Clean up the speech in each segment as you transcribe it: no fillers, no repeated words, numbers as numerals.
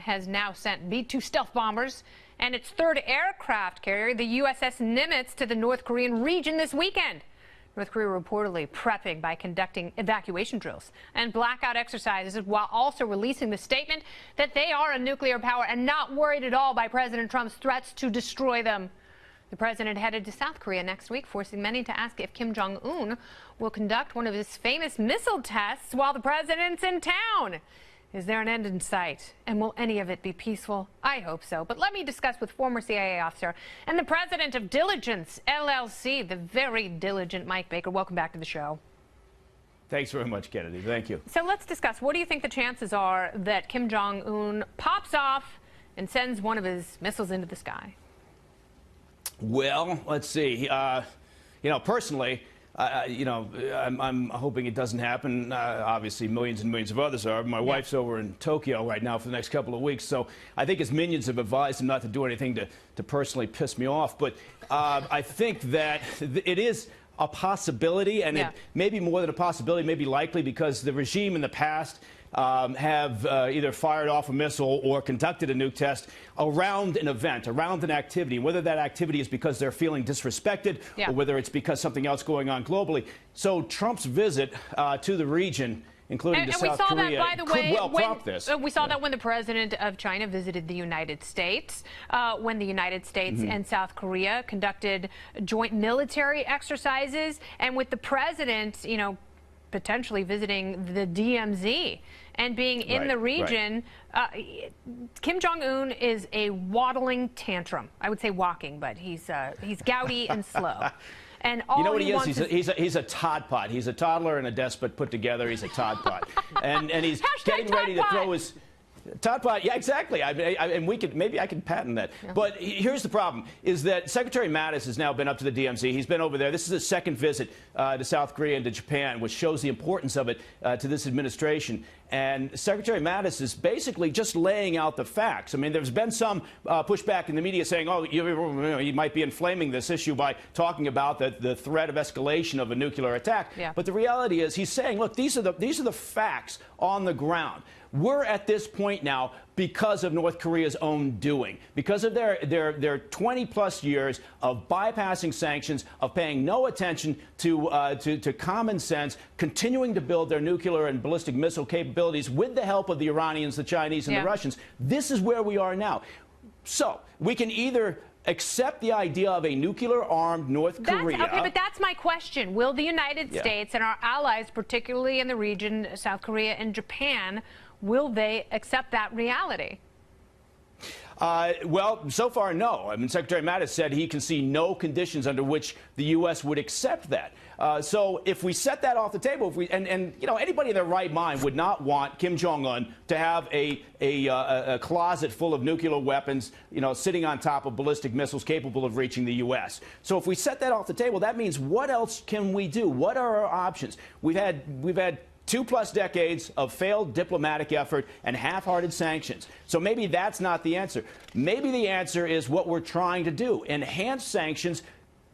has now sent B-2 stealth bombers and its third aircraft carrier, the USS Nimitz, to the North Korean region this weekend. North Korea reportedly prepping by conducting evacuation drills and blackout exercises while also releasing the statement that they are a nuclear power and not worried at all by President Trump's threats to destroy them. The president headed to South Korea next week, forcing many to ask if Kim Jong-un will conduct one of his famous missile tests while the president's in town. Is there an end in sight? And will any of it be peaceful? I hope so. But let me discuss with former CIA officer and the president of Diligence, LLC, the very diligent Mike Baker. Welcome back to the show. Thanks very much, Kennedy. Thank you. So let's discuss. What do you think the chances are that Kim Jong-un pops off and sends one of his missiles into the sky? Well, let's see. Personally, I'm hoping it doesn't happen. Obviously, millions and millions of others are. My wife's over in Tokyo right now for the next couple of weeks, so I think his minions have advised him not to do anything to personally piss me off. But I think that it is a possibility, and it may be more than a possibility, may be likely, because the regime in the past have either fired off a missile or conducted a nuke test around an event, around an activity, whether that activity is because they're feeling disrespected or whether it's because something else going on globally. So Trump's visit to the region, including to South Korea, that, by the way, could well prompt this. We saw that when the president of China visited the United States, when the United States and South Korea conducted joint military exercises, and with the president, potentially visiting the DMZ and being in the region. Kim Jong-un is a waddling tantrum. I would say walking, but he's gouty and slow. And all you know what he is? He's a Todd Pot. He's a toddler and a despot put together. He's a Todd Pot, and he's getting ready to throw his Todd Pot. Yeah, exactly. And maybe I could patent that. Yeah. But here's the problem: is that Secretary Mattis has now been up to the DMZ. He's been over there. This is his second visit to South Korea and to Japan, which shows the importance of it to this administration. And Secretary Mattis is basically just laying out the facts. I mean, there's been some pushback in the media saying, oh, you might be inflaming this issue by talking about the threat of escalation of a nuclear attack. Yeah. But the reality is he's saying, look, these are the facts on the ground. We're at this point now because of North Korea's own doing, because of their 20-plus years of bypassing sanctions, of paying no attention to common sense, continuing to build their nuclear and ballistic missile capabilities with the help of the Iranians, the Chinese, and the Russians. This is where we are now. So we can either accept the idea of a nuclear-armed North Korea. Okay, but that's my question. Will the United States and our allies, particularly in the region, South Korea and Japan, will they accept that reality? Well, so far, no. I mean, Secretary Mattis said he can see no conditions under which the U.S. would accept that. So if we set that off the table, and anybody in their right mind would not want Kim Jong-un to have a closet full of nuclear weapons, sitting on top of ballistic missiles capable of reaching the U.S. So if we set that off the table, that means what else can we do? What are our options? We've had 2+ decades of failed diplomatic effort and half-hearted sanctions. So maybe that's not the answer. Maybe the answer is what we're trying to do: enhance sanctions,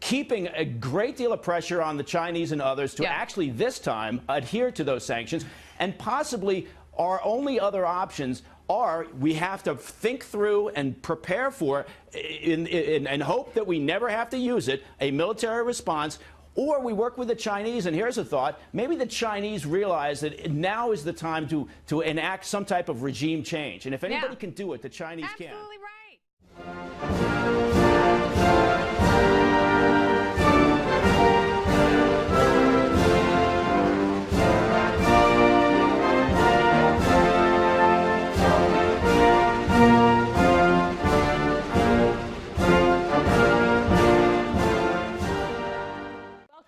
keeping a great deal of pressure on the Chinese and others to actually this time adhere to those sanctions. And possibly our only other options are we have to think through and prepare for, and hope that we never have to use it, a military response. Or we work with the Chinese, and here's a thought: maybe the Chinese realize that now is the time to enact some type of regime change. And if anybody can do it, the Chinese can. Absolutely right.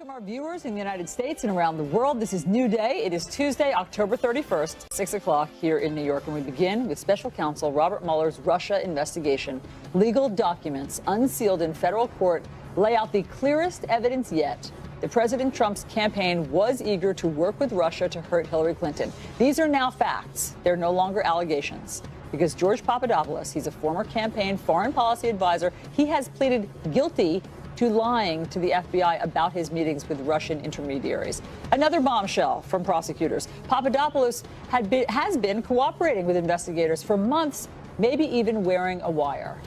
Our viewers in the United States and around the world. This is New Day. It is Tuesday, October 31st, 6 o'clock here in New York. And we begin with Special Counsel Robert Mueller's Russia investigation. Legal documents unsealed in federal court lay out the clearest evidence yet that President Trump's campaign was eager to work with Russia to hurt Hillary Clinton. These are now facts. They're no longer allegations. Because George Papadopoulos, he's a former campaign foreign policy advisor, he has pleaded guilty to lying to the FBI about his meetings with Russian intermediaries. Another bombshell from prosecutors. Papadopoulos has been cooperating with investigators for months maybe even wearing a wire.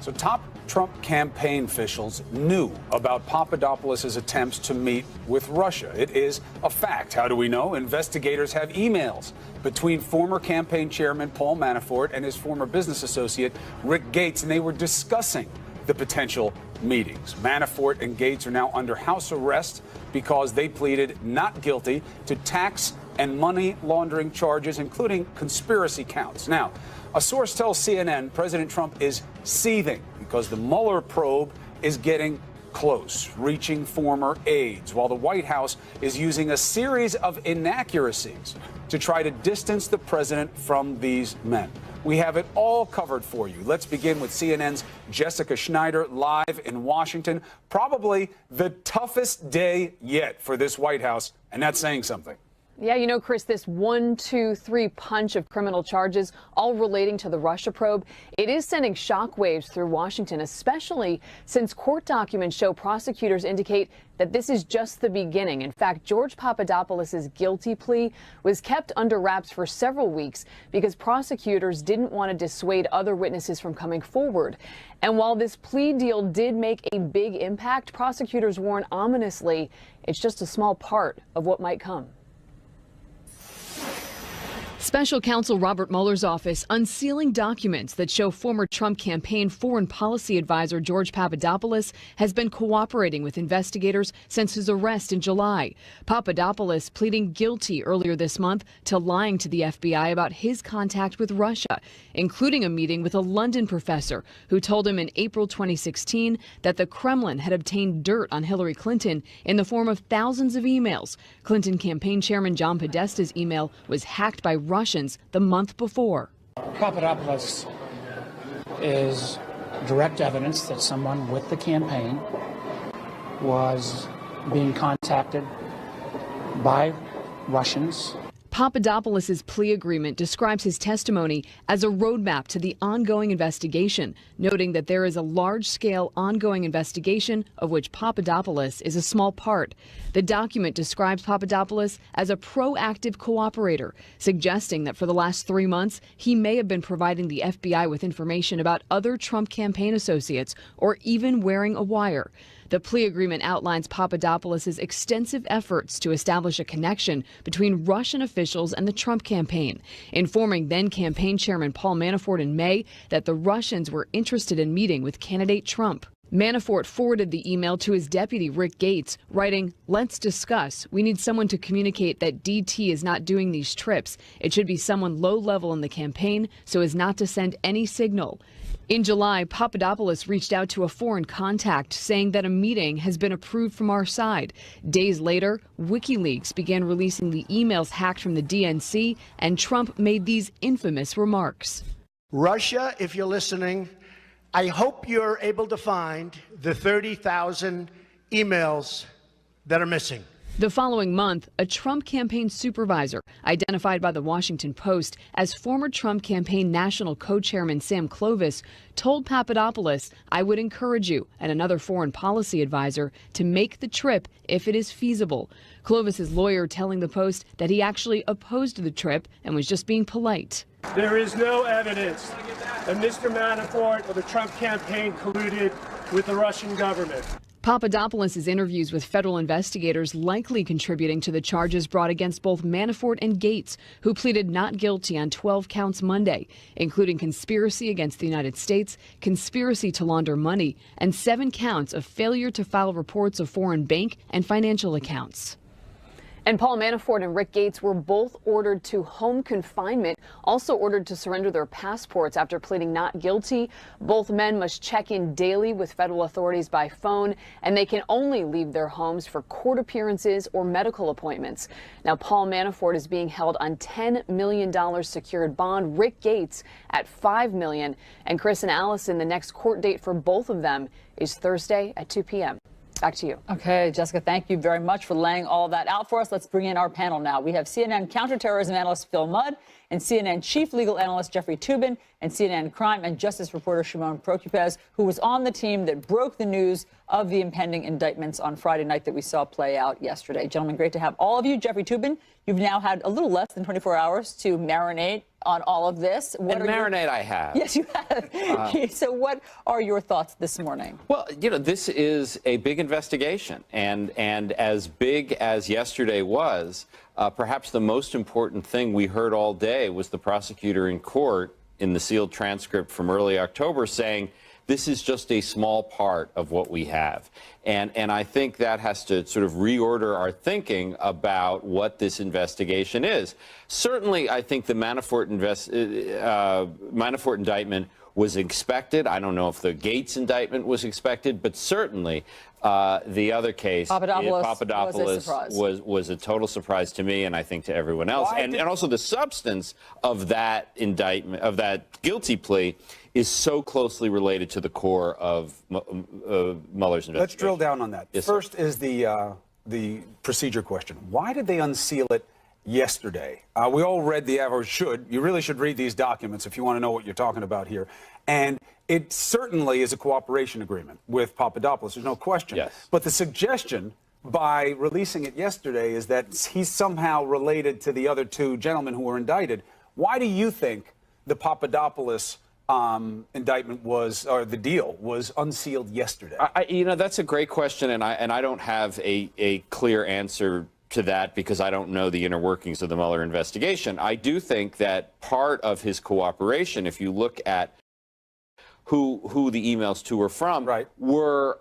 So top Trump campaign officials knew about Papadopoulos' attempts to meet with Russia. It is a fact. How do we know? Investigators have emails between former campaign chairman Paul Manafort and his former business associate Rick Gates, and they were discussing the potential meetings. Manafort and Gates are now under house arrest because they pleaded not guilty to tax and money laundering charges, including conspiracy counts. Now, a source tells CNN President Trump is seething because the Mueller probe is getting close, reaching former aides, while the White House is using a series of inaccuracies to try to distance the president from these men. We have it all covered for you. Let's begin with CNN's Jessica Schneider live in Washington. Probably the toughest day yet for this White House, and that's saying something. Yeah, you know, Chris, this 1, 2, 3 punch of criminal charges, all relating to the Russia probe, it is sending shockwaves through Washington, especially since court documents show prosecutors indicate that this is just the beginning. In fact, George Papadopoulos' guilty plea was kept under wraps for several weeks because prosecutors didn't want to dissuade other witnesses from coming forward. And while this plea deal did make a big impact, prosecutors warn ominously it's just a small part of what might come. Special counsel Robert Mueller's office unsealing documents that show former Trump campaign foreign policy advisor George Papadopoulos has been cooperating with investigators since his arrest in July. Papadopoulos pleading guilty earlier this month to lying to the FBI about his contact with Russia, including a meeting with a London professor who told him in April 2016 that the Kremlin had obtained dirt on Hillary Clinton in the form of thousands of emails. Clinton campaign chairman John Podesta's email was hacked by Russians the month before. Papadopoulos is direct evidence that someone with the campaign was being contacted by Russians. Papadopoulos' plea agreement describes his testimony as a roadmap to the ongoing investigation, noting that there is a large-scale ongoing investigation of which Papadopoulos is a small part. The document describes Papadopoulos as a proactive cooperator, suggesting that for the last 3 months, he may have been providing the FBI with information about other Trump campaign associates or even wearing a wire. The plea agreement outlines Papadopoulos' extensive efforts to establish a connection between Russian officials and the Trump campaign, informing then-campaign chairman Paul Manafort in May that the Russians were interested in meeting with candidate Trump. Manafort forwarded the email to his deputy, Rick Gates, writing, "Let's discuss. We need someone to communicate that DT is not doing these trips. It should be someone low-level in the campaign so as not to send any signal." In July, Papadopoulos reached out to a foreign contact saying that a meeting has been approved from our side. Days later, WikiLeaks began releasing the emails hacked from the DNC, and Trump made these infamous remarks. Russia, if you're listening, I hope you're able to find the 30,000 emails that are missing. The following month, a Trump campaign supervisor, identified by the Washington Post as former Trump campaign national co-chairman Sam Clovis, told Papadopoulos, "I would encourage you," and another foreign policy advisor, to make the trip if it is feasible. Clovis's lawyer telling the Post that he actually opposed the trip and was just being polite. There is no evidence that Mr. Manafort or the Trump campaign colluded with the Russian government. Papadopoulos' interviews with federal investigators likely contributing to the charges brought against both Manafort and Gates, who pleaded not guilty on 12 counts Monday, including conspiracy against the United States, conspiracy to launder money, and 7 counts of failure to file reports of foreign bank and financial accounts. And Paul Manafort and Rick Gates were both ordered to home confinement, also ordered to surrender their passports after pleading not guilty. Both men must check in daily with federal authorities by phone, and they can only leave their homes for court appearances or medical appointments. Now, Paul Manafort is being held on $10 million secured bond, Rick Gates at $5 million. And Chris and Allison, the next court date for both of them is Thursday at 2 p.m. Back to you. Okay, Jessica, thank you very much for laying all that out for us. Let's bring in our panel now. We have CNN counterterrorism analyst Phil Mudd and CNN chief legal analyst Jeffrey Toobin and CNN crime and justice reporter Shimon Prokupecz, who was on the team that broke the news of the impending indictments on Friday night that we saw play out yesterday. Gentlemen, great to have all of you. Jeffrey Toobin, you've now had a little less than 24 hours to marinate on all of this. And marinade I have. Yes, you have. So what are your thoughts this morning? Well, you know, this is a big investigation. And as big as yesterday was, perhaps the most important thing we heard all day was the prosecutor in court in the sealed transcript from early October saying, this is just a small part of what we have. And I think that has to sort of reorder our thinking about what this investigation is. Certainly, I think the Manafort indictment was expected. I don't know if the Gates indictment was expected, but certainly the other case, Papadopoulos, was a total surprise to me, and I think to everyone else. And also the substance of that indictment, of that guilty plea, is so closely related to the core of Mueller's investigation. Let's drill down on that. Yes, First sir. is the procedure question. Why did they unseal it yesterday? We all read you really should read these documents if you want to know what you're talking about here. And it certainly is a cooperation agreement with Papadopoulos, there's no question. Yes. But the suggestion by releasing it yesterday is that he's somehow related to the other two gentlemen who were indicted. Why do you think the Papadopoulos indictment or the deal was unsealed yesterday? You know, that's a great question, and I don't have a clear answer to that because I don't know the inner workings of the Mueller investigation. I do think that part of his cooperation, if you look at who the emails to were from, were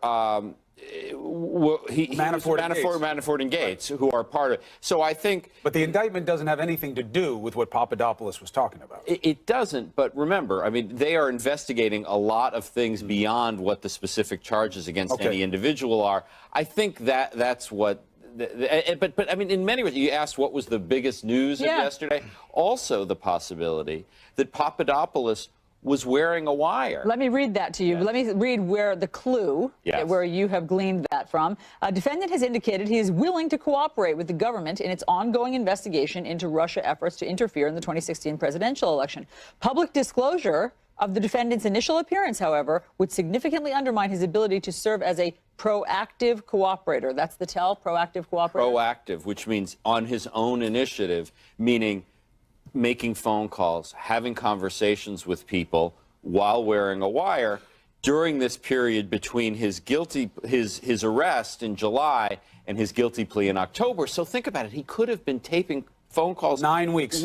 Manafort and Gates, who are part of. So I think. But the indictment doesn't have anything to do with what Papadopoulos was talking about. It doesn't. But remember, I mean, they are investigating a lot of things beyond what the specific charges against any individual are. I think that's what. But I mean, in many ways, you asked what was the biggest news of yesterday. Also, the possibility that Papadopoulos was wearing a wire. Let me read that to you. Let me read where the clue, where you have gleaned that from. A defendant has indicated he is willing to cooperate with the government in its ongoing investigation into Russia efforts to interfere in the 2016 presidential election. Public disclosure of the defendant's initial appearance, however, would significantly undermine his ability to serve as a proactive cooperator. That's the tell, proactive cooperator? Proactive, which means on his own initiative, meaning making phone calls, having conversations with people while wearing a wire during this period between his arrest in July and his guilty plea in October. So think about it. He could have been taping phone calls 9 weeks,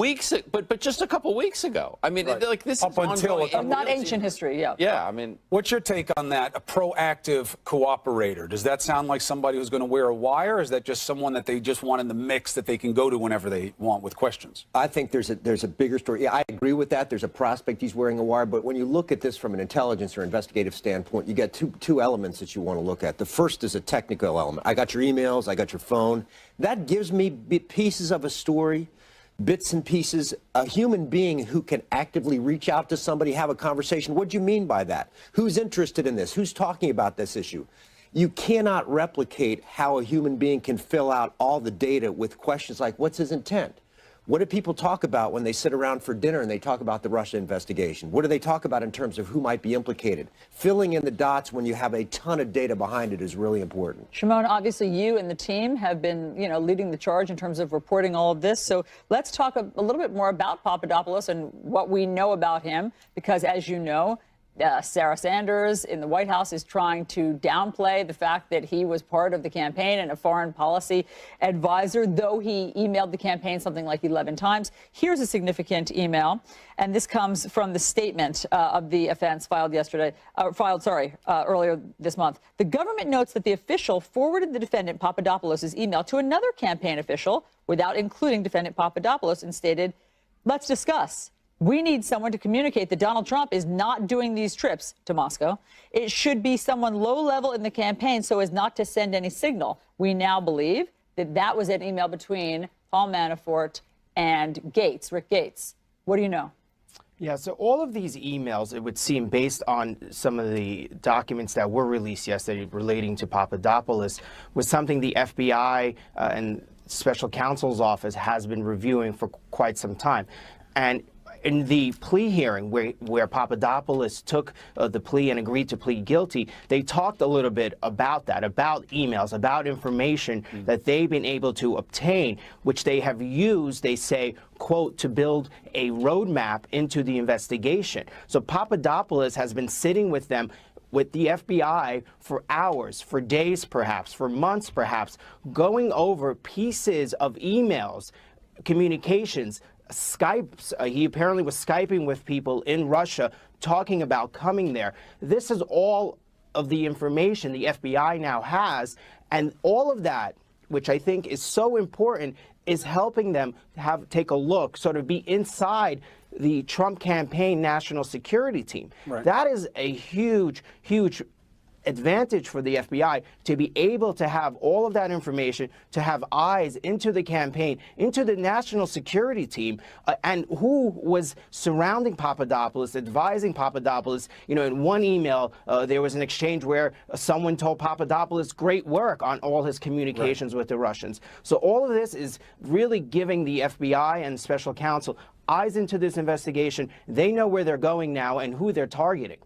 but just a couple weeks ago. I mean, like this up is until not ancient history. Yeah. I mean, what's your take on that? A proactive cooperator. Does that sound like somebody who's going to wear a wire? Or is that just someone that they just want in the mix that they can go to whenever they want with questions? I think there's a bigger story. Yeah, I agree with that. There's a prospect he's wearing a wire, but when you look at this from an intelligence or investigative standpoint, you get two elements that you want to look at. The first is a technical element. I got your emails, I got your phone. That gives me pieces of a story, bits and pieces, a human being who can actively reach out to somebody, have a conversation. What do you mean by that? Who's interested in this? Who's talking about this issue? You cannot replicate how a human being can fill out all the data with questions like, what's his intent? What do people talk about when they sit around for dinner and they talk about the Russia investigation? What do they talk about in terms of who might be implicated? Filling in the dots when you have a ton of data behind it is really important. Shimon, obviously you and the team have been, leading the charge in terms of reporting all of this. So let's talk a little bit more about Papadopoulos and what we know about him, because as you know, Sarah Sanders in the White House is trying to downplay the fact that he was part of the campaign and a foreign policy advisor, though he emailed the campaign something like 11 times. Here's a significant email, and this comes from the statement of the offense earlier this month. The government notes that the official forwarded the defendant Papadopoulos' email to another campaign official without including defendant Papadopoulos and stated, "Let's discuss. We need someone to communicate that Donald Trump is not doing these trips to Moscow. It should be someone low level in the campaign so as not to send any signal." We now believe that that was an email between Paul Manafort and Gates, Rick Gates. What do you know? Yeah, so all of these emails, it would seem, based on some of the documents that were released yesterday relating to Papadopoulos, was something the FBI and Special Counsel's Office has been reviewing for quite some time. And in the plea hearing where Papadopoulos took the plea and agreed to plead guilty, they talked a little bit about that, about emails, about information that they've been able to obtain, which they have used, they say, quote, to build a roadmap into the investigation. So Papadopoulos has been sitting with them, with the FBI, for hours, for days perhaps, for months perhaps, going over pieces of emails, communications, Skypes. He apparently was Skyping with people in Russia, talking about coming there. This is all of the information the FBI now has, and all of that, which I think is so important, is helping them take a look, sort of be inside the Trump campaign national security team. Right. That is a huge, huge advantage for the FBI to be able to have all of that information, to have eyes into the campaign, into the national security team, and who was surrounding Papadopoulos, advising Papadopoulos. You know, in one email, there was an exchange where someone told Papadopoulos, great work on all his communications with the Russians. So all of this is really giving the FBI and special counsel eyes into this investigation. They know where they're going now and who they're targeting.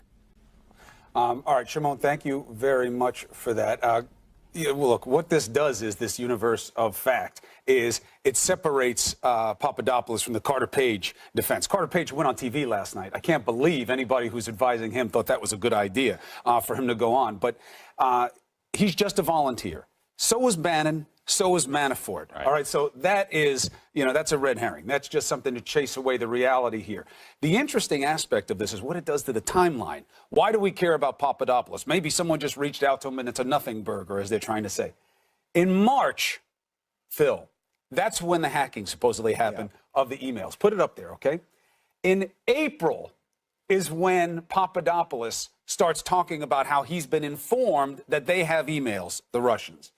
All right, Shimon, thank you very much for that. Look, what this does is this universe of fact is it separates Papadopoulos from the Carter Page defense. Carter Page went on TV last night. I can't believe anybody who's advising him thought that was a good idea for him to go on. But he's just a volunteer. So was Bannon. So was Manafort. Right. All right, so that is, that's a red herring. That's just something to chase away the reality here. The interesting aspect of this is what it does to the timeline. Why do we care about Papadopoulos? Maybe someone just reached out to him and it's a nothing burger, as they're trying to say. In March, Phil, that's when the hacking supposedly happened of the emails. Put it up there, okay? In April is when Papadopoulos starts talking about how he's been informed that they have emails, the Russians.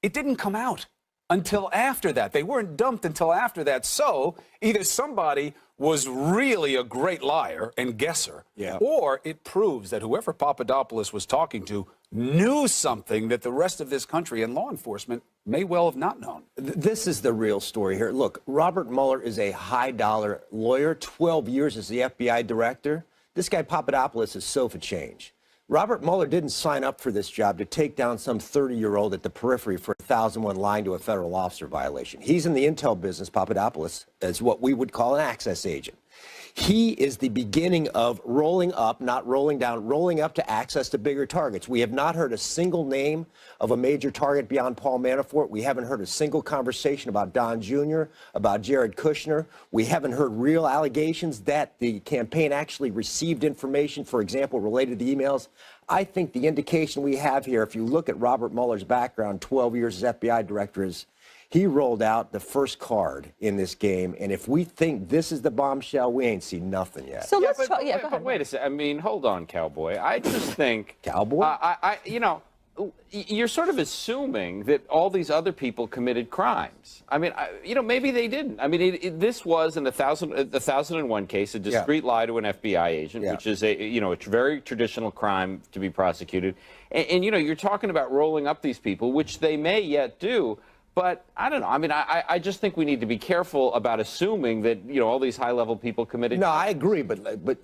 It didn't come out until after that. They weren't dumped until after that. So either somebody was really a great liar and guesser, or it proves that whoever Papadopoulos was talking to knew something that the rest of this country and law enforcement may well have not known. This is the real story here. Look, Robert Mueller is a high-dollar lawyer, 12 years as the FBI director. This guy Papadopoulos is so for change. Robert Mueller didn't sign up for this job to take down some 30-year-old at the periphery for 1001 lying to a federal officer violation. He's in the intel business, Papadopoulos, as what we would call an access agent. He is the beginning of rolling up, not rolling down, rolling up to access to bigger targets. We have not heard a single name of a major target beyond Paul Manafort. We haven't heard a single conversation about Don Jr., about Jared Kushner. We haven't heard real allegations that the campaign actually received information, for example, related to emails. I think the indication we have here, if you look at Robert Mueller's background, 12 years as FBI director, is he rolled out the first card in this game, and if we think this is the bombshell, we ain't seen nothing yet. So let's talk. Go ahead. Wait a second. I mean, hold on, Cowboy. I just think Cowboy. You're sort of assuming that all these other people committed crimes. I mean, maybe they didn't. I mean, this was in the 1001 case, a discreet lie to an FBI agent, which is a very traditional crime to be prosecuted. And you're talking about rolling up these people, which they may yet do. But I don't know. I mean, I just think we need to be careful about assuming that, all these high-level people committed. No, I agree. But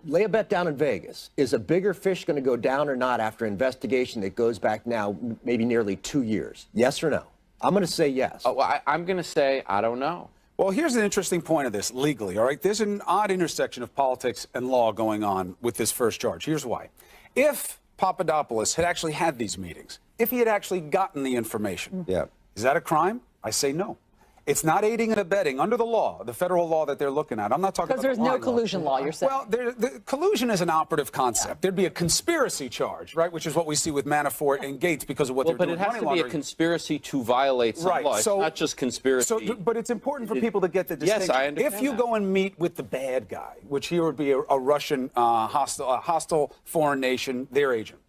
lay a bet down in Vegas. Is a bigger fish going to go down or not after an investigation that goes back now maybe nearly 2 years? Yes or no? I'm going to say yes. Oh, well, I'm going to say I don't know. Well, here's an interesting point of this legally, all right? There's an odd intersection of politics and law going on with this first charge. Here's why. If Papadopoulos had actually had these meetings, if he had actually gotten the information, is that a crime? I say no. It's not aiding and abetting under the law, the federal law that they're looking at. I'm not talking about because there's no collusion law, you're saying. Well, the collusion is an operative concept. There'd be a conspiracy charge, right, which is what we see with Manafort and Gates because of what they're doing. But it has to be a conspirasi to violate some law. It's not just conspiracy. But it's important for people to get the distinction. Yes, I understand. If you go and meet with the bad guy, which here would be a Russian hostile foreign nation, their agent,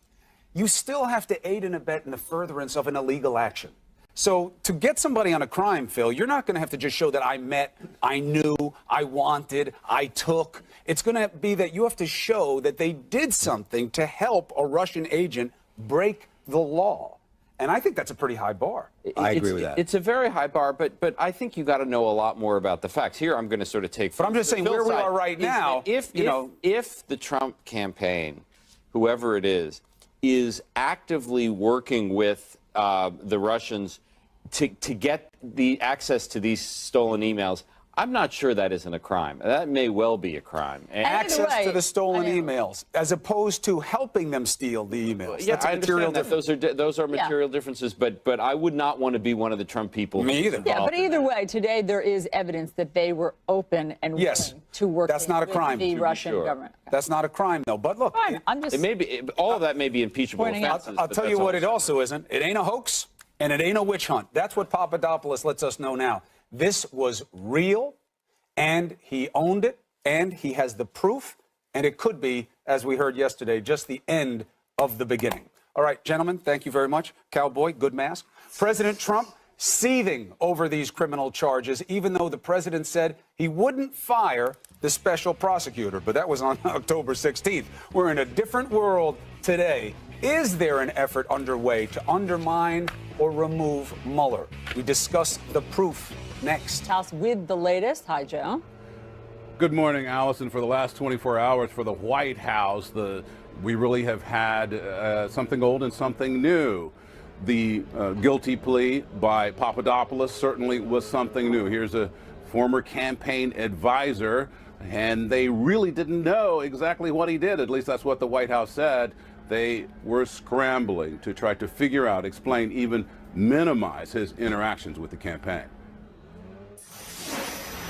you still have to aid and abet in the furtherance of an illegal action. So to get somebody on a crime, Phil, you're not going to have to just show that I met, I knew, I wanted, I took. It's going to be that you have to show that they did something to help a Russian agent break the law. And I think that's a pretty high bar. I agree with that. It's a very high bar, but I think you got to know a lot more about the facts. Here, I'm going to sort of take. But I'm just saying where we are right now. If the Trump campaign, whoever it is actively working with the Russians to get the access to these stolen emails, I'm not sure that isn't a crime. That may well be a crime. Access to the stolen emails, as opposed to helping them steal the emails. Yeah, That's a I material understand that those are material differences, but I would not want to be one of the Trump people. Me either. Yeah, but either way, today there is evidence that they were open and willing to work that's not a crime. with the Russian government. That's not a crime, though. But look, it may be, all of that may be impeachable offenses. I'll tell you what it also isn't. It ain't a hoax, and it ain't a witch hunt. That's what Papadopoulos lets us know now. This was real, and he owned it, and he has the proof, and it could be, as we heard yesterday, just the end of the beginning. All right, gentlemen, thank you very much. Cowboy, good mask. President Trump seething over these criminal charges, even though the president said he wouldn't fire the special prosecutor. But that was on October 16th. We're in a different world today. Is there an effort underway to undermine or remove Mueller? We discuss the proof next. House with the latest. Hi, Joe. Good morning, Allison. For the last 24 hours for the White House, we really have had something old and something new. The guilty plea by Papadopoulos certainly was something new. Here's a former campaign advisor, and they really didn't know exactly what he did. At least that's what the White House said. They were scrambling to try to figure out, explain, even minimize his interactions with the campaign.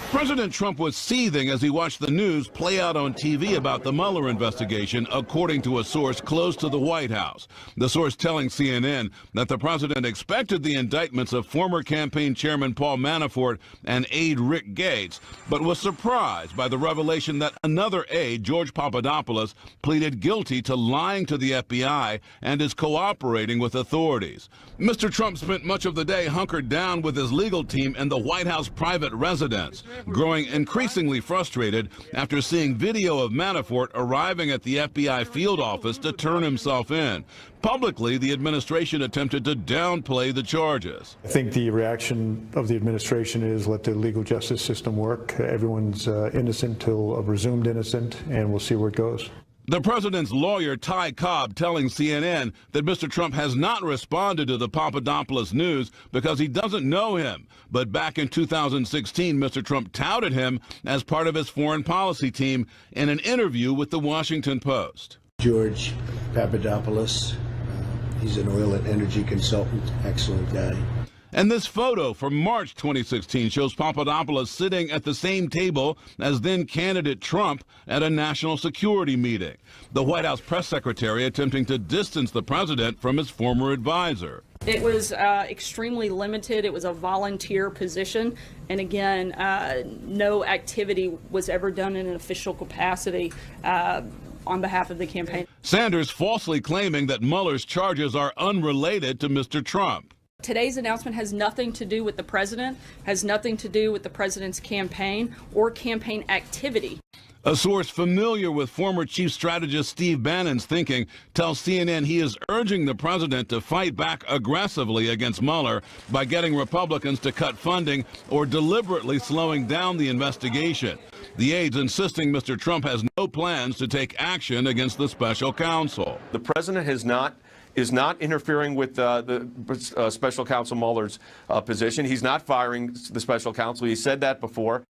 President Trump was seething as he watched the news play out on TV about the Mueller investigation, according to a source close to the White House. The source telling CNN that the president expected the indictments of former campaign chairman Paul Manafort and aide Rick Gates, but was surprised by the revelation that another aide, George Papadopoulos, pleaded guilty to lying to the FBI and is cooperating with authorities. Mr. Trump spent much of the day hunkered down with his legal team in the White House private residence, growing increasingly frustrated after seeing video of Manafort arriving at the FBI field office to turn himself in. Publicly, the administration attempted to downplay the charges. I think the reaction of the administration is let the legal justice system work. Everyone's innocent till presumed innocent, and we'll see where it goes. The president's lawyer, Ty Cobb, telling CNN that Mr. Trump has not responded to the Papadopoulos news because he doesn't know him. But back in 2016, Mr. Trump touted him as part of his foreign policy team in an interview with the Washington Post. George Papadopoulos, he's an oil and energy consultant, excellent guy. And this photo from March 2016 shows Papadopoulos sitting at the same table as then-candidate Trump at a national security meeting. The White House press secretary attempting to distance the president from his former advisor. It was extremely limited. It was a volunteer position. And again, no activity was ever done in an official capacity on behalf of the campaign. Sanders falsely claiming that Mueller's charges are unrelated to Mr. Trump. Today's announcement has nothing to do with the president, has nothing to do with the president's campaign or campaign activity. A source familiar with former chief strategist Steve Bannon's thinking tells CNN he is urging the president to fight back aggressively against Mueller by getting Republicans to cut funding or deliberately slowing down the investigation. The aides insisting Mr. Trump has no plans to take action against the special counsel. The president is not interfering with the special counsel Mueller's position. He's not firing the special counsel. He said that before.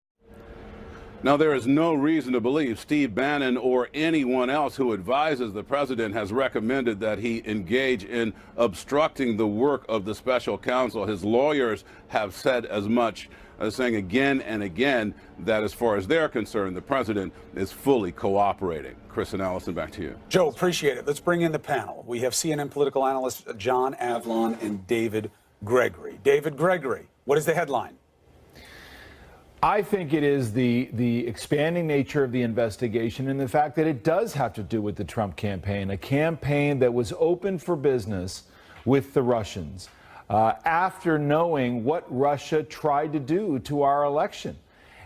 Now, there is no reason to believe Steve Bannon or anyone else who advises the president has recommended that he engage in obstructing the work of the special counsel. His lawyers have said as much, saying again and again that as far as they're concerned, the president is fully cooperating. Chris and Allison, back to you. Joe, appreciate it. Let's bring in the panel. We have CNN political analysts John Avlon and David Gregory. David Gregory, what is the headline? I think it is the expanding nature of the investigation and the fact that it does have to do with the Trump campaign, a campaign that was open for business with the Russians after knowing what Russia tried to do to our election.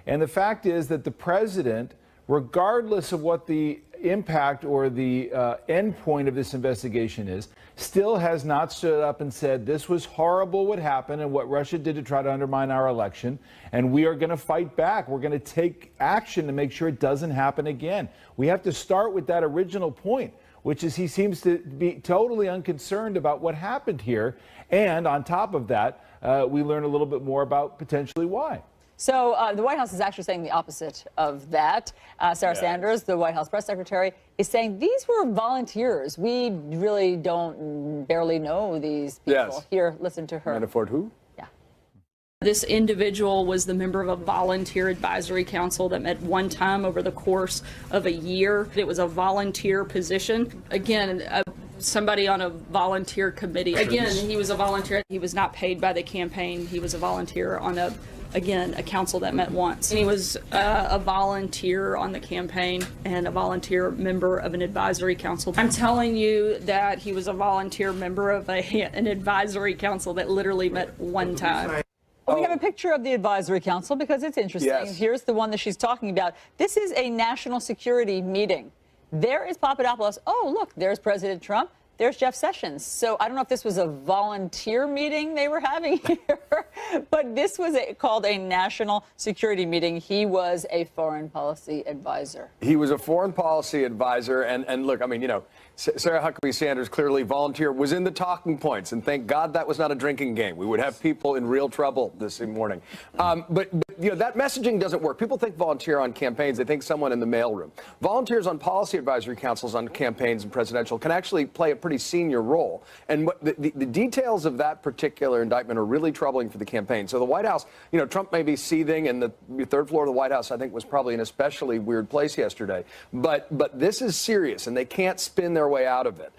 And the fact is that the president, regardless of what the impact or the end point of this investigation is, still has not stood up and said this was horrible what happened and what Russia did to try to undermine our election, and we are going to fight back. We're going to take action to make sure it doesn't happen again. We have to start with that original point, which is he seems to be totally unconcerned about what happened here. And on top of that, we learn a little bit more about potentially why. So the White House is actually saying the opposite of that. Sarah Sanders, the White House press secretary, is saying these were volunteers. We really barely know these people. Yes. Here, listen to her. Manafort who? Yeah. This individual was the member of a volunteer advisory council that met one time over the course of a year. It was a volunteer position. Again, somebody on a volunteer committee. Again, he was a volunteer. He was not paid by the campaign. He was a volunteer on a council that met once. And he was a volunteer on the campaign and a volunteer member of an advisory council. I'm telling you that he was a volunteer member of an advisory council that literally met one time. We have a picture of the advisory council because it's interesting. Yes. Here's the one that she's talking about. This is a national security meeting. There is Papadopoulos. Oh, look, there's President Trump. There's Jeff Sessions. So I don't know if this was a volunteer meeting they were having here, but this was called a national security meeting. He was a foreign policy advisor. He was a foreign policy advisor. And look, I mean, you know, Sarah Huckabee Sanders, clearly volunteer, was in the talking points. And thank God that was not a drinking game. We would have people in real trouble this morning. But you know, that messaging doesn't work. People think volunteer on campaigns. They think someone in the mailroom. Volunteers on policy advisory councils on campaigns and presidential can actually play a pretty senior role. And the details of that particular indictment are really troubling for the campaign. So the White House, you know, Trump may be seething, and the third floor of the White House, I think, was probably an especially weird place yesterday. But this is serious, and they can't spin their way out of it.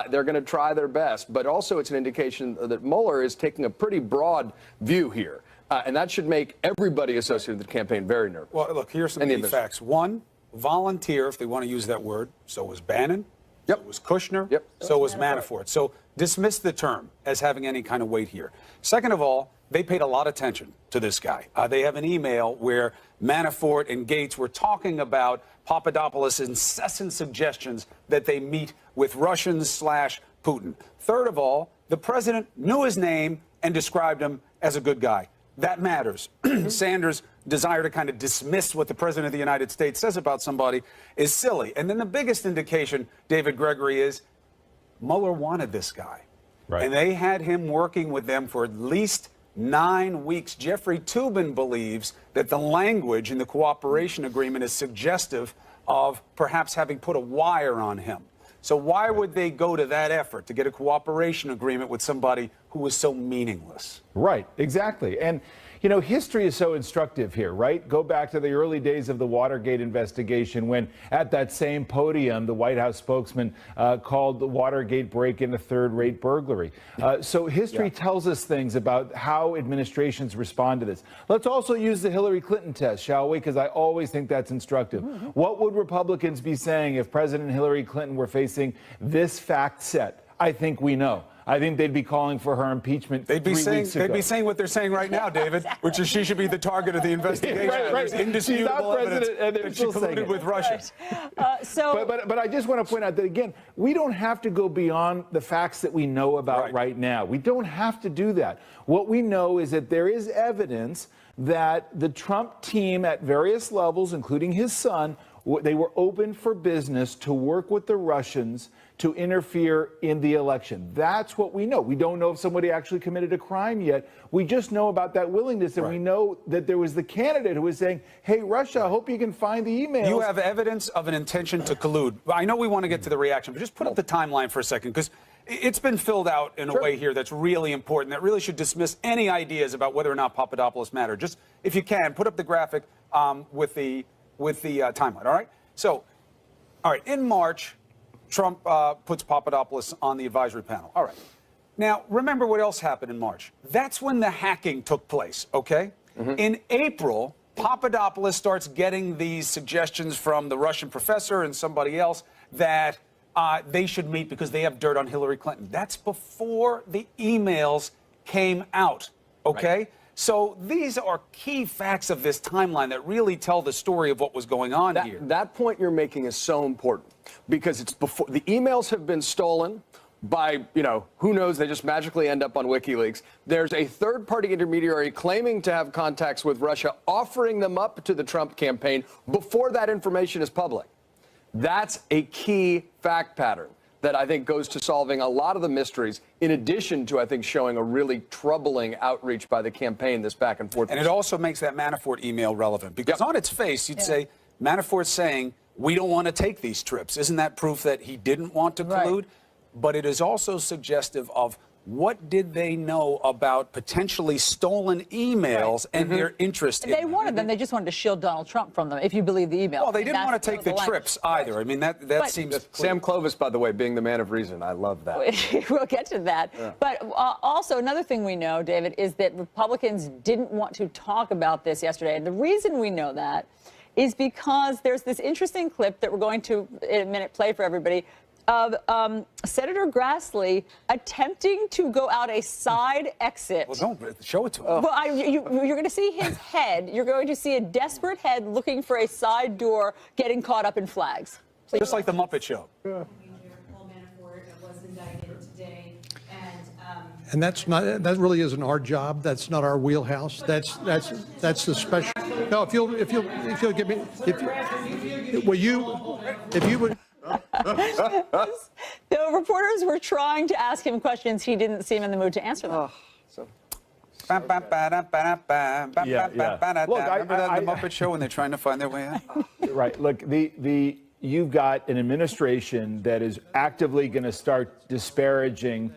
They're going to try their best. But also it's an indication that Mueller is taking a pretty broad view here. And that should make everybody associated with the campaign very nervous. Well, look, here's some key facts. One, volunteer, if they want to use that word. So was Bannon. Yep. So was Kushner. Yep. So was Manafort. So dismiss the term as having any kind of weight here. Second of all, they paid a lot of attention to this guy. They have an email where Manafort and Gates were talking about Papadopoulos' incessant suggestions that they meet with Russians/Putin. Third of all, the president knew his name and described him as a good guy. That matters. Sanders' desire to kind of dismiss what the president of the United States says about somebody is silly. And then the biggest indication, David Gregory, is Mueller wanted this guy. Right. And they had him working with them for at least 9 weeks. Jeffrey Toobin believes that the language in the cooperation agreement is suggestive of perhaps having put a wire on him. So why would they go to that effort to get a cooperation agreement with somebody who was so meaningless? Right, exactly. And, you know, history is so instructive here, right? Go back to the early days of the Watergate investigation when at that same podium, the White House spokesman called the Watergate break-in a third-rate burglary. So history tells us things about how administrations respond to this. Let's also use the Hillary Clinton test, shall we? Because I always think that's instructive. What would Republicans be saying if President Hillary Clinton were facing this fact set? I think we know. I think they'd be calling for her impeachment. They'd be saying what they're saying right now, David, which is she should be the target of the investigation. Right. There's indisputable evidence that she colluded with Russia. But I just want to point out that, again, we don't have to go beyond the facts that we know about right now. We don't have to do that. What we know is that there is evidence that the Trump team at various levels, including his son, they were open for business to work with the Russians to interfere in the election. That's what we know. We don't know if somebody actually committed a crime yet. We just know about that willingness, and we know that there was the candidate who was saying, hey, Russia, I hope you can find the emails. You have evidence of an intention to collude. I know we want to get to the reaction, but just put up the timeline for a second, because it's been filled out in a way here that's really important, that really should dismiss any ideas about whether or not Papadopoulos matter. Just, if you can, put up the graphic with the timeline, all right? So, all right, in March, Trump puts Papadopoulos on the advisory panel. All right. Now, remember what else happened in March. That's when the hacking took place, okay? In April, Papadopoulos starts getting these suggestions from the Russian professor and somebody else that they should meet because they have dirt on Hillary Clinton. That's before the emails came out, okay? So these are key facts of this timeline that really tell the story of what was going on here. That point you're making is so important because it's before the emails have been stolen by, who knows, they just magically end up on WikiLeaks. There's a third-party intermediary claiming to have contacts with Russia, offering them up to the Trump campaign before that information is public. That's a key fact pattern that I think goes to solving a lot of the mysteries, in addition to, I think, showing a really troubling outreach by the campaign, this back and forth. And it also makes that Manafort email relevant because on its face, you'd say, Manafort's saying, we don't want to take these trips. Isn't that proof that he didn't want to collude? But it is also suggestive of what did they know about potentially stolen emails and their interest in They wanted them. They just wanted to shield Donald Trump from them, if you believe the email. Well, they didn't want to take the trips either. I mean, that seems clear. Sam Clovis, by the way, being the man of reason. I love that. We'll get to that. Yeah. But also, another thing we know, David, is that Republicans didn't want to talk about this yesterday. And the reason we know that is because there's this interesting clip that we're going to, in a minute, play for everybody, of Senator Grassley attempting to go out a side exit. Well, don't show it to him. Well, you're going to see his head. You're going to see a desperate head looking for a side door, getting caught up in flags. Please. Just like the Muppet Show. And that really isn't our job. That's not our wheelhouse. That's the special. No, if you'll give me, if you would. The reporters were trying to ask him questions. He didn't seem in the mood to answer them. Look, remember that the Muppet Show when they're trying to find their way out? Right. Look, you've got an administration that is actively going to start disparaging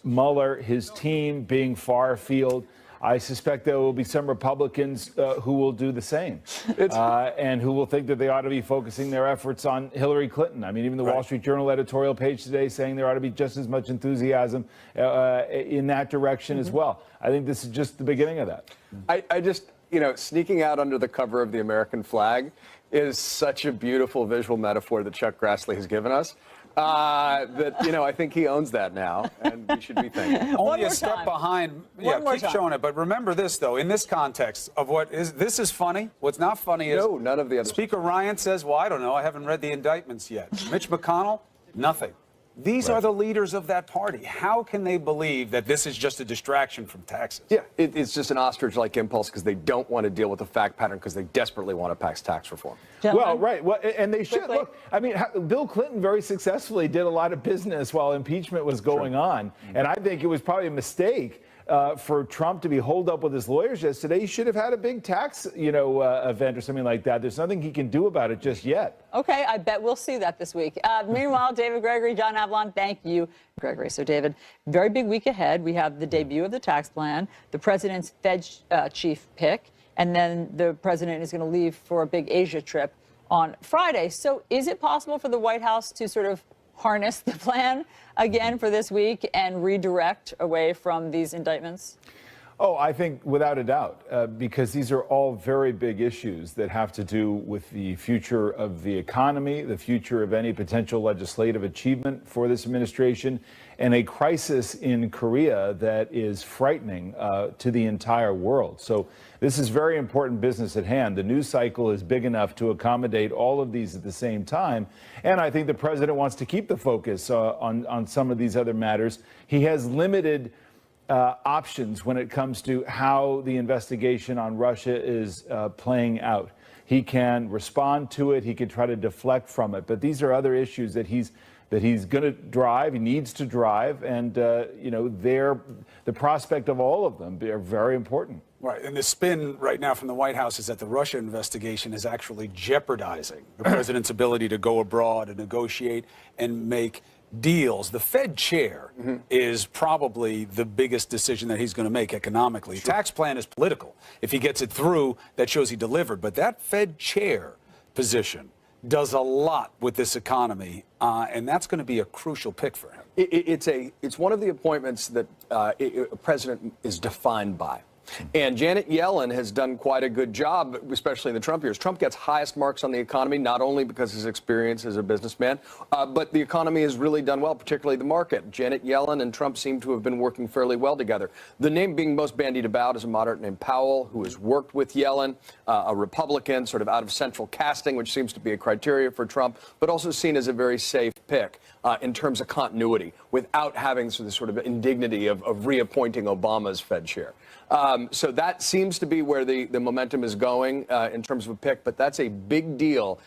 Mueller, his team being far afield. I suspect there will be some Republicans who will do the same and who will think that they ought to be focusing their efforts on Hillary Clinton. I mean, even the Wall Street Journal editorial page today saying there ought to be just as much enthusiasm in that direction as well. I think this is just the beginning of that. I just, sneaking out under the cover of the American flag is such a beautiful visual metaphor that Chuck Grassley has given us. That, I think he owns that now, and we should be thinking. Only a step behind. Yeah, keep showing it. But remember this, though, in this context of this is funny. What's not funny is none of the other. Speaker Ryan says, well, I don't know. I haven't read the indictments yet. Mitch McConnell, nothing. These are the leaders of that party. How can they believe that this is just a distraction from taxes? Yeah, it's just an ostrich-like impulse because they don't want to deal with the fact pattern because they desperately want to pass tax reform. Well, right. Well, and they should. Look, I mean, Bill Clinton very successfully did a lot of business while impeachment was going on. And I think it was probably a mistake for Trump to be holed up with his lawyers yesterday. He should have had a big tax, event or something like that. There's nothing he can do about it just yet. Okay, I bet we'll see that this week. Meanwhile, David Gregory, John Avalon, thank you, Gregory. So, David, very big week ahead. We have the debut of the tax plan, the president's Fed chief pick, and then the president is going to leave for a big Asia trip on Friday. So is it possible for the White House to sort of harness the plan again for this week and redirect away from these indictments? Oh, I think without a doubt, because these are all very big issues that have to do with the future of the economy, the future of any potential legislative achievement for this administration, and a crisis in Korea that is frightening to the entire world. So this is very important business at hand. The news cycle is big enough to accommodate all of these at the same time. And I think the president wants to keep the focus on some of these other matters. He has limited options when it comes to how the investigation on Russia is playing out. He can respond to it. He can try to deflect from it. But these are other issues that he's going to drive. He needs to drive. And, the prospect of all of them are very important. Right. And the spin right now from the White House is that the Russia investigation is actually jeopardizing the president's ability to go abroad and negotiate and make deals. The Fed chair is probably the biggest decision that he's going to make economically. Sure. Tax plan is political. If he gets it through, that shows he delivered. But that Fed chair position does a lot with this economy, and that's going to be a crucial pick for him. It's one of the appointments that a president is defined by. And Janet Yellen has done quite a good job, especially in the Trump years. Trump gets highest marks on the economy, not only because of his experience as a businessman, but the economy has really done well, particularly the market. Janet Yellen and Trump seem to have been working fairly well together. The name being most bandied about is a moderate named Powell, who has worked with Yellen, a Republican, sort of out of central casting, which seems to be a criteria for Trump, but also seen as a very safe pick in terms of continuity, without having the sort of indignity of reappointing Obama's Fed chair. So that seems to be where the momentum is going in terms of a pick, but that's a big deal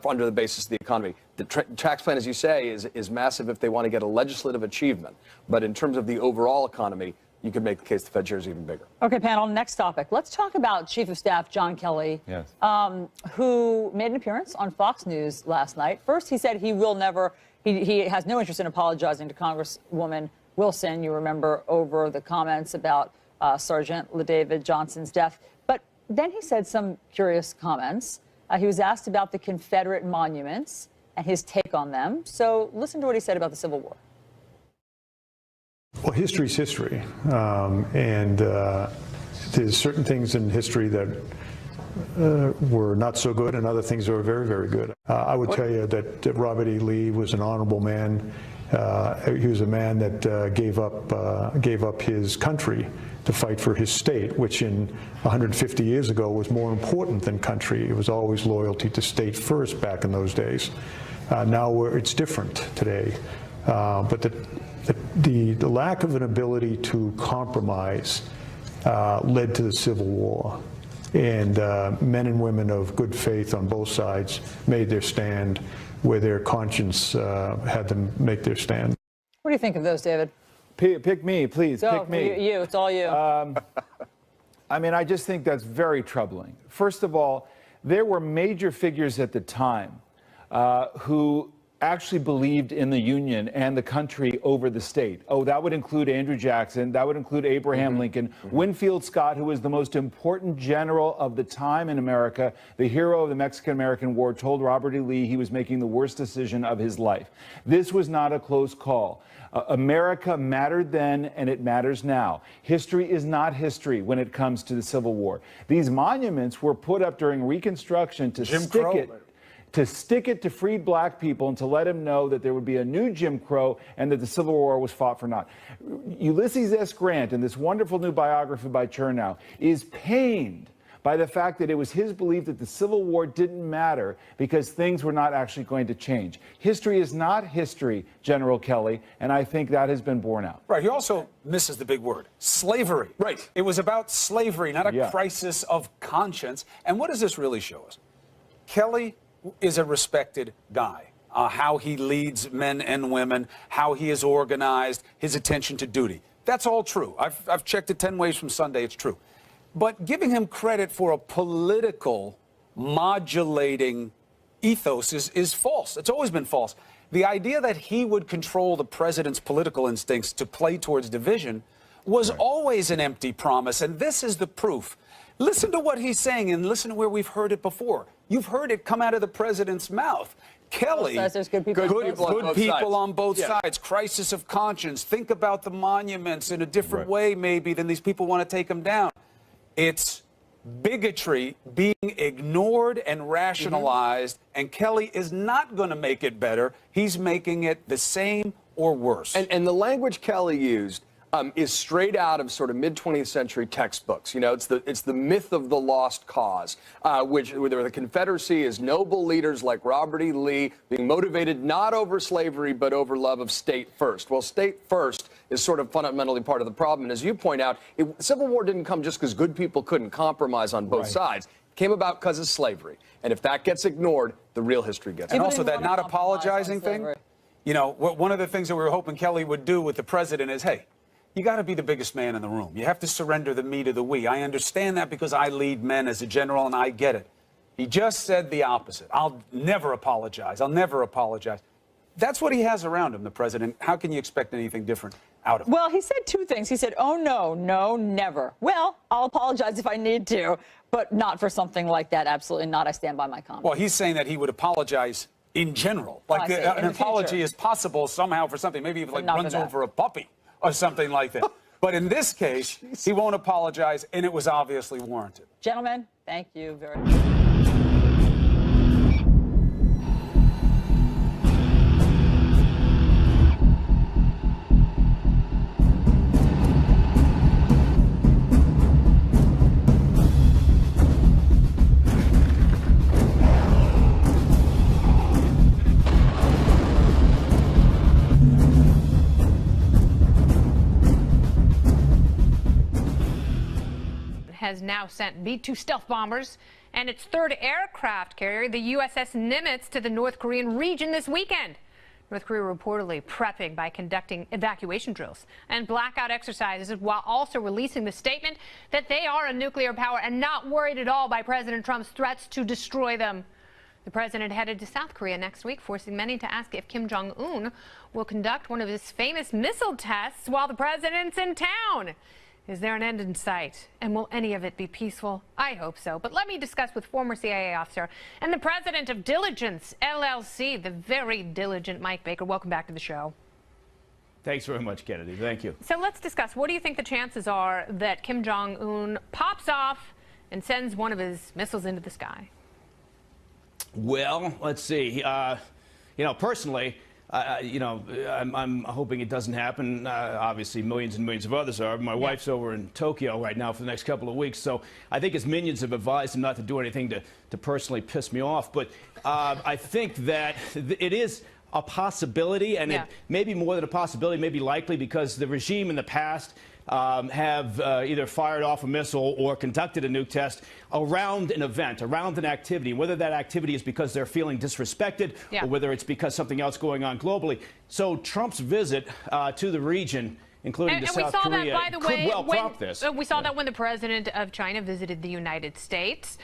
under the basis of the economy. The tax plan, as you say, is massive if they want to get a legislative achievement. But in terms of the overall economy, you could make the case the Fed chair is even bigger. Okay, panel, next topic. Let's talk about Chief of Staff John Kelly, who made an appearance on Fox News last night. First, he said he will never, he has no interest in apologizing to Congresswoman Wilson, you remember, over the comments about Sergeant LaDavid Johnson's death. But then he said some curious comments. He was asked about the Confederate monuments and his take on them. So listen to what he said about the Civil War. Well, history's history. And there's certain things in history that were not so good and other things that were very, very good. I would tell you that Robert E. Lee was an honorable man. He was a man that gave up his country to fight for his state, which in 150 years ago was more important than country. It was always loyalty to state first back in those days. Now it's different today. But the lack of an ability to compromise led to the Civil War. And men and women of good faith on both sides made their stand where their conscience had them make their stand. What do you think of those, David? Pick me, please. Go, pick me. You, it's all you. I mean, I just think that's very troubling. First of all, there were major figures at the time who actually believed in the Union and the country over the state. Oh, that would include Andrew Jackson. That would include Abraham Lincoln. Winfield Scott, who was the most important general of the time in America, the hero of the Mexican-American War, told Robert E. Lee he was making the worst decision of his life. This was not a close call. America mattered then, and it matters now. History is not history when it comes to the Civil War. These monuments were put up during Reconstruction to stick it to freed black people and to let them know that there would be a new Jim Crow and that the Civil War was fought for naught. Ulysses S. Grant, in this wonderful new biography by Chernow, is pained by the fact that it was his belief that the Civil War didn't matter because things were not actually going to change. History is not history, General Kelly, and I think that has been borne out. Right. He also misses the big word, slavery. Right. It was about slavery, not a crisis of conscience. And what does this really show us? Kelly is a respected guy. How he leads men and women, how he is organized, his attention to duty. That's all true. I've checked it 10 ways from Sunday. It's true. But giving him credit for a political modulating ethos is false. It's always been false. The idea that he would control the president's political instincts to play towards division was always an empty promise. And this is the proof. Listen to what he's saying and listen to where we've heard it before. You've heard it come out of the president's mouth. Kelly, good people on both sides, crisis of conscience. Think about the monuments in a different way, maybe, than these people want to take them down. It's bigotry being ignored and rationalized, and Kelly is not going to make it better. He's making it the same or worse. And the language Kelly used is straight out of sort of mid-20th century textbooks. You know, it's the myth of the lost cause, where the Confederacy is noble leaders like Robert E. Lee being motivated not over slavery but over love of state first. Well, state first is sort of fundamentally part of the problem. And as you point out, the Civil War didn't come just because good people couldn't compromise on both sides. It came about because of slavery. And if that gets ignored, the real history gets ignored. And also that not apologizing thing, you know, one of the things that we were hoping Kelly would do with the president is, hey, you got to be the biggest man in the room. You have to surrender the me to the we. I understand that because I lead men as a general, and I get it. He just said the opposite. I'll never apologize. I'll never apologize. That's what he has around him, the president. How can you expect anything different out of him? Well, he said two things. He said, oh, no, never. Well, I'll apologize if I need to, but not for something like that. Absolutely not. I stand by my comment. Well, he's saying that he would apologize in general. Like an apology is possible somehow for something. Maybe if like runs over a puppy or something like that. But in this case, he won't apologize, and it was obviously warranted. Gentlemen, thank you very much. Has now sent B-2 stealth bombers and its third aircraft carrier, the USS Nimitz, to the North Korean region this weekend. North Korea reportedly prepping by conducting evacuation drills and blackout exercises while also releasing the statement that they are a nuclear power and not worried at all by President Trump's threats to destroy them. The president headed to South Korea next week, forcing many to ask if Kim Jong-un will conduct one of his famous missile tests while the president's in town. Is there an end in sight? And will any of it be peaceful? I hope so. But let me discuss with former CIA officer and the president of Diligence LLC, the very diligent Mike Baker. Welcome back to the show. Thanks very much, Kennedy. Thank you. So let's discuss. What do you think the chances are that Kim Jong-un pops off and sends one of his missiles into the sky? Well, let's see. Personally, I'm hoping it doesn't happen. Obviously, millions and millions of others are. My wife's over in Tokyo right now for the next couple of weeks, so I think his minions have advised him not to do anything to personally piss me off. But I think that it is a possibility, and it may be more than a possibility, maybe likely, because the regime in the past have either fired off a missile or conducted a nuke test around an event, around an activity, whether that activity is because they're feeling disrespected or whether it's because something else going on globally. So Trump's visit to the region, including to South Korea, could well prompt this. We saw that when the president of China visited the United States,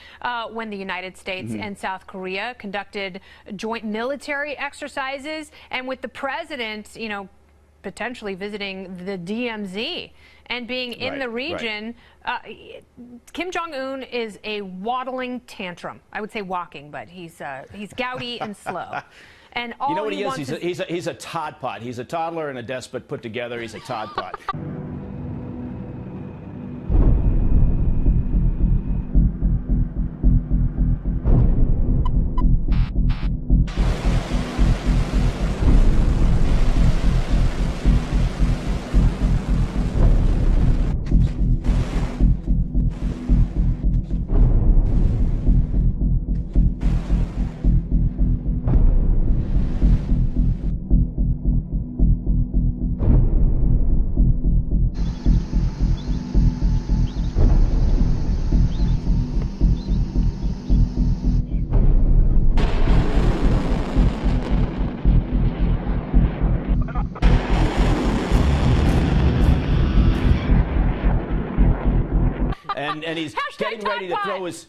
when the United States and South Korea conducted joint military exercises, and with the president, potentially visiting the DMZ and being in the region. Kim Jong-un is a waddling tantrum. I would say walking, but he's gouty and slow. And all you know what he is? He's a Todd Pot. He's a toddler and a despot put together. He's a Todd Pot. And he's getting ready to throw his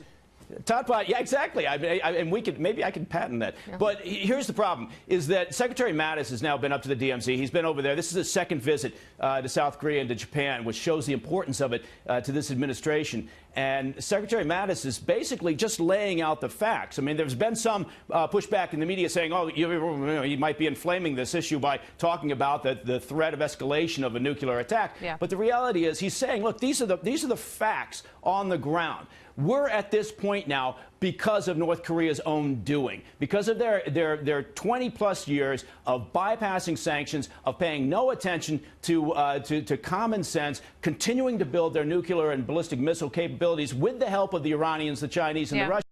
Todd Pot. Yeah, exactly. And maybe I could patent that. But here's the problem: is that Secretary Mattis has now been up to the DMZ. He's been over there. This is his second visit to South Korea and to Japan, which shows the importance of it to this administration. And Secretary Mattis is basically just laying out the facts. I mean, there's been some pushback in the media saying, oh, you might be inflaming this issue by talking about the threat of escalation of a nuclear attack. But the reality is he's saying, look, these are the facts on the ground. We're at this point now because of North Korea's own doing, because of their 20-plus years of bypassing sanctions, of paying no attention to common sense, continuing to build their nuclear and ballistic missile capabilities with the help of the Iranians, the Chinese, and the Russians.